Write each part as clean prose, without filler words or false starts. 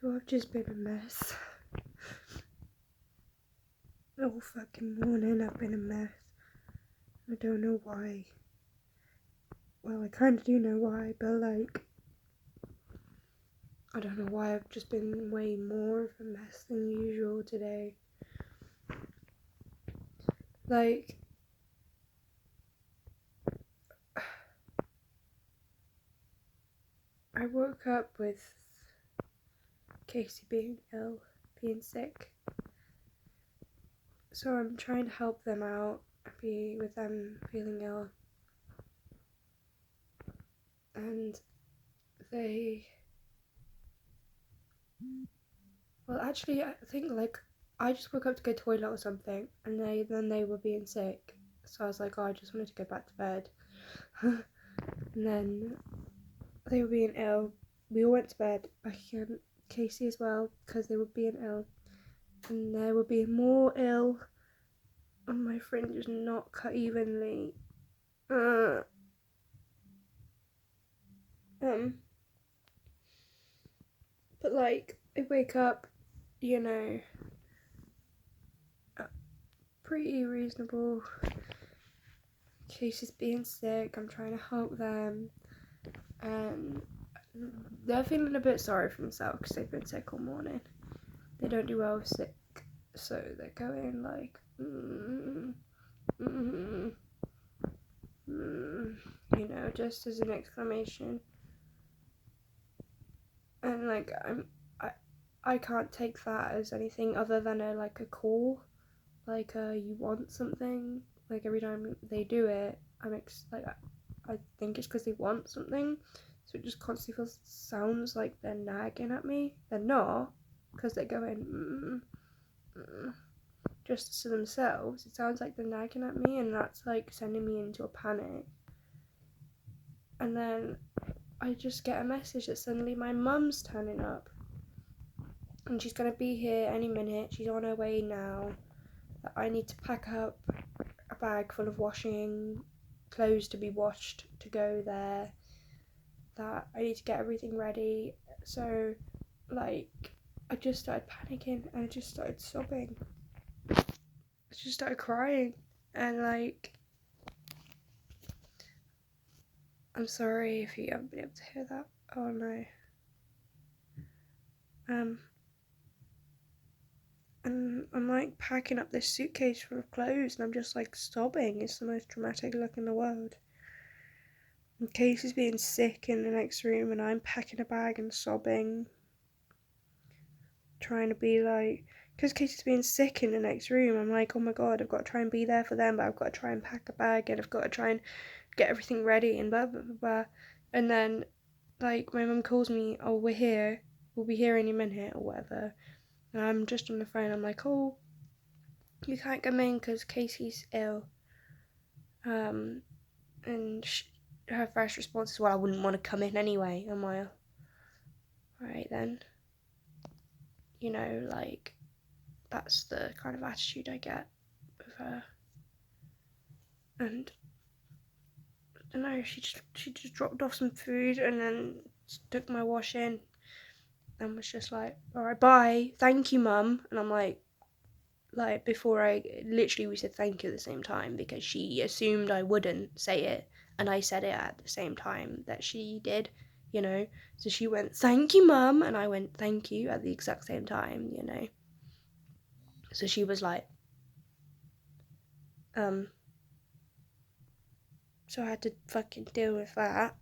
So I've just been a mess. All fucking morning I've been a mess. I don't know why. Well, I kind of do know why, but like, I don't know why I've just been way more of a mess than usual today. Like, I woke up with Casey being ill, being sick. So I'm trying to help them out, be with them feeling ill. And well, actually, I think like I just woke up to go to the toilet or something, and then they were being sick. So I was like, oh, I just wanted to go back to bed. And then they were being ill. We all went to bed. Casey as well, because they were being ill. And they were being more ill. And my fringe is not cut evenly. But like, I wake up, you know, pretty reasonable. Casey's being sick. I'm trying to help them. And they're feeling a bit sorry for themselves because they've been sick all morning. They don't do well sick, so they're going like, you know, just as an exclamation. And like, I can't take that as anything other than a call, like you want something. Like every time they do it, I think it's because they want something. So it just constantly sounds like they're nagging at me. They're not, because they're going just to themselves. It sounds like they're nagging at me, and that's like sending me into a panic. And then I just get a message that suddenly my mum's turning up, and she's gonna be here any minute. She's on her way now. That I need to pack up a bag full of washing clothes to be washed to go there. That I need to get everything ready. So, like, I just started panicking and I just started sobbing. I just started crying, and like, I'm sorry if you haven't been able to hear that. Oh no. And I'm like packing up this suitcase full of clothes, and I'm just like sobbing. It's the most dramatic look in the world. And Casey's being sick in the next room, and I'm packing a bag and sobbing, trying to be like, because Casey's being sick in the next room, I'm like, oh my god, I've got to try and be there for them, but I've got to try and pack a bag, and I've got to try and get everything ready, and blah blah blah blah. And then like my mum calls me, oh, we'll be here any minute or whatever, and I'm just on the phone. I'm like, oh, you can't come in because Casey's ill. And her first response is, well, I wouldn't want to come in anyway. I'm like, alright then. You know, like, that's the kind of attitude I get with her. And I don't know, she just dropped off some food and then took my washing and was just like, alright, bye, thank you, mum. And I'm like, before we said thank you at the same time, because she assumed I wouldn't say it, and I said it at the same time that she did, you know. So she went, thank you, mum, and I went, thank you, at the exact same time, you know. So she was like, so I had to fucking deal with that.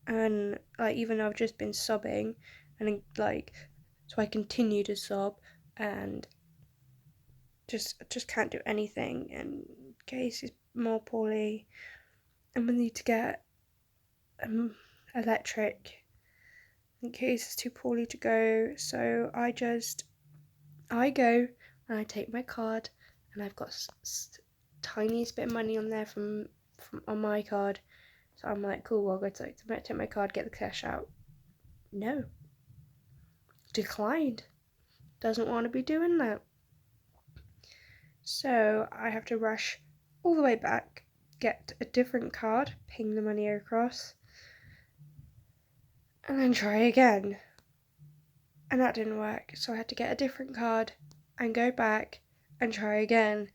And like, even though I've just been sobbing, and like, so I continue to sob, and just can't do anything. And Case is more poorly, and we need to get electric in case it's too poorly to go. So I go and I take my card, and I've got tiniest bit of money on there from on my card. So I'm like, cool, I'll go take my card, get the cash out. No, declined. Doesn't want to be doing that. So I have to rush all the way back, get a different card, ping the money across, and then try again. and that didn't work. So I had to get a different card and go back and try again.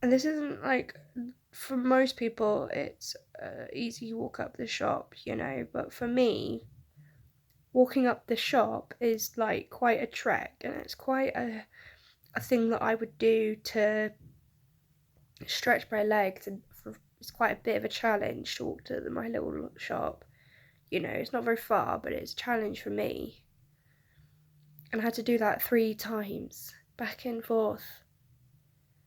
And this isn't like, for most people, it's easy walk up the shop, you know, but for me, walking up the shop is like quite a trek, and it's quite a thing that I would do to stretch my legs, and it's quite a bit of a challenge to walk to my little shop. You know, it's not very far, but it's a challenge for me. And I had to do that 3 times, back and forth,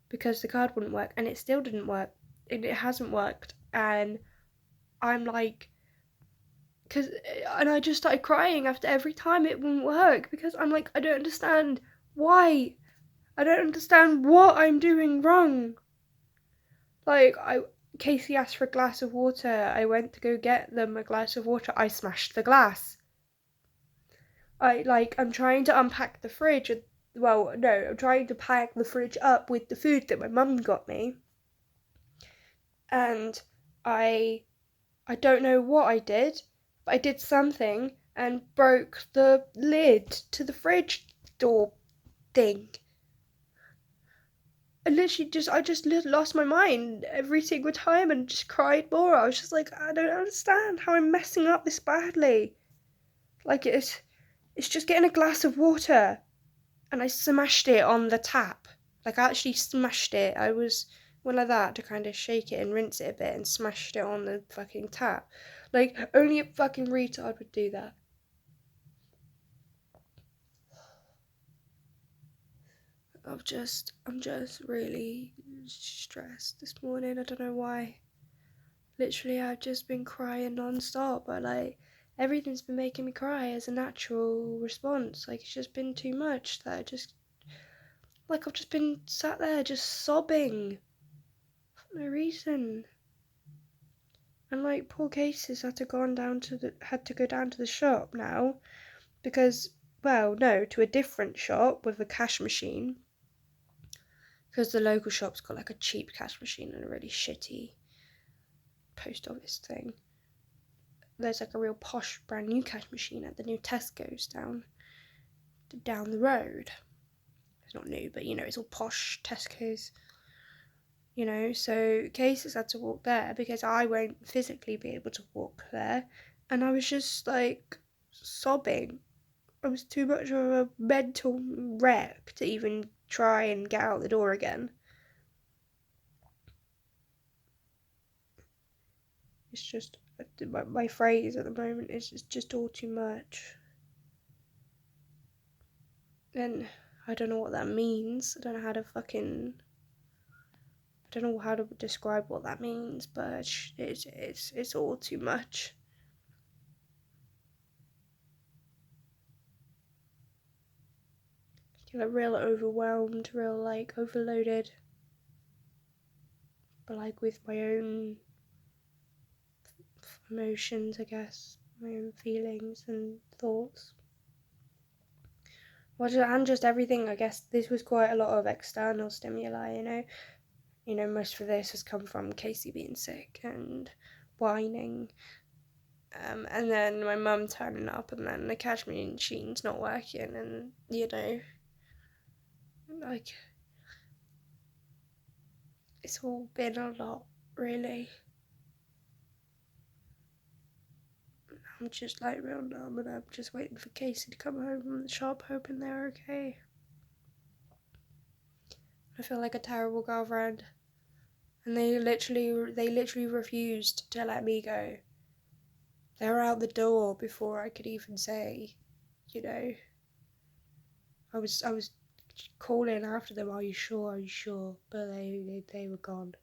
because the card wouldn't work, and it still didn't work. It hasn't worked, and I'm like, and I just started crying after every time it wouldn't work, because I'm like, I don't understand why. I don't understand what I'm doing wrong. Like, Casey asked for a glass of water. I went to go get them a glass of water. I smashed the glass. I'm trying to unpack the fridge. Well, no, I'm trying to pack the fridge up with the food that my mum got me. And I don't know what I did, but I did something and broke the lid to the fridge door thing. I just lost my mind every single time and just cried more. I was just like, I don't understand how I'm messing up this badly. Like, it's just getting a glass of water, and I smashed it on the tap. Like, I actually smashed it. I went like that to kind of shake it and rinse it a bit, and smashed it on the fucking tap. Like, only a fucking retard would do that. I'm just really stressed this morning. I don't know why. Literally, I've just been crying non-stop, but like, everything's been making me cry as a natural response. Like, it's just been too much that I've just been sat there just sobbing for no reason. And like, poor Cases had to go down to the shop now, because, well, no, to a different shop with a cash machine, because the local shop's got like a cheap cash machine and a really shitty post office thing. There's like a real posh brand new cash machine at the new Tesco's down the road. It's not new, but you know, it's all posh Tesco's. You know, so Cases had to walk there because I won't physically be able to walk there, and I was just like sobbing. I was too much of a mental wreck to even try and get out the door again. It's just, my phrase at the moment is just all too much. And I don't know what that means. I don't know how to describe what that means, but it's all too much. I feel real overwhelmed, real like overloaded, but like with my own emotions, I guess, my own feelings and thoughts. And just everything. I guess this was quite a lot of external stimuli, you know, most of this has come from Casey being sick and whining, and then my mum turning up, and then the cash machine's not working, and you know, like, it's all been a lot, really. I'm just like real numb, and I'm just waiting for Casey to come home from the shop, hoping they're okay. I feel like a terrible girlfriend, and they literally refused to let me go. They were out the door before I could even say, you know. I was calling after them, are you sure? Are you sure? But they were gone.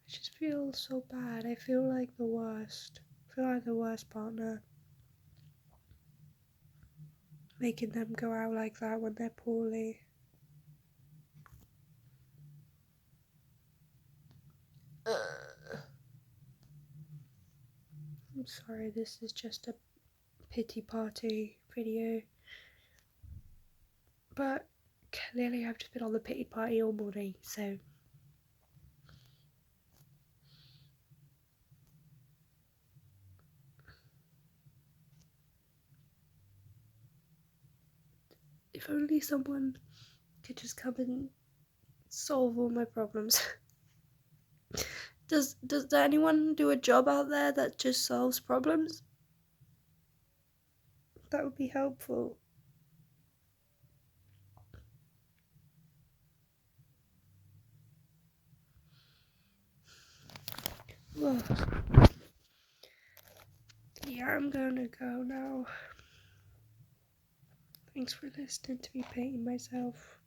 I just feel so bad. I feel like the worst. I feel like the worst partner. Making them go out like that when they're poorly. I'm sorry, this is just a pity party video. But clearly I've just been on the pity party all morning, so If only someone could just come and solve all my problems. Does anyone do a job out there that just solves problems? That would be helpful. Well, yeah, I'm gonna go now. Thanks for listening to me painting myself.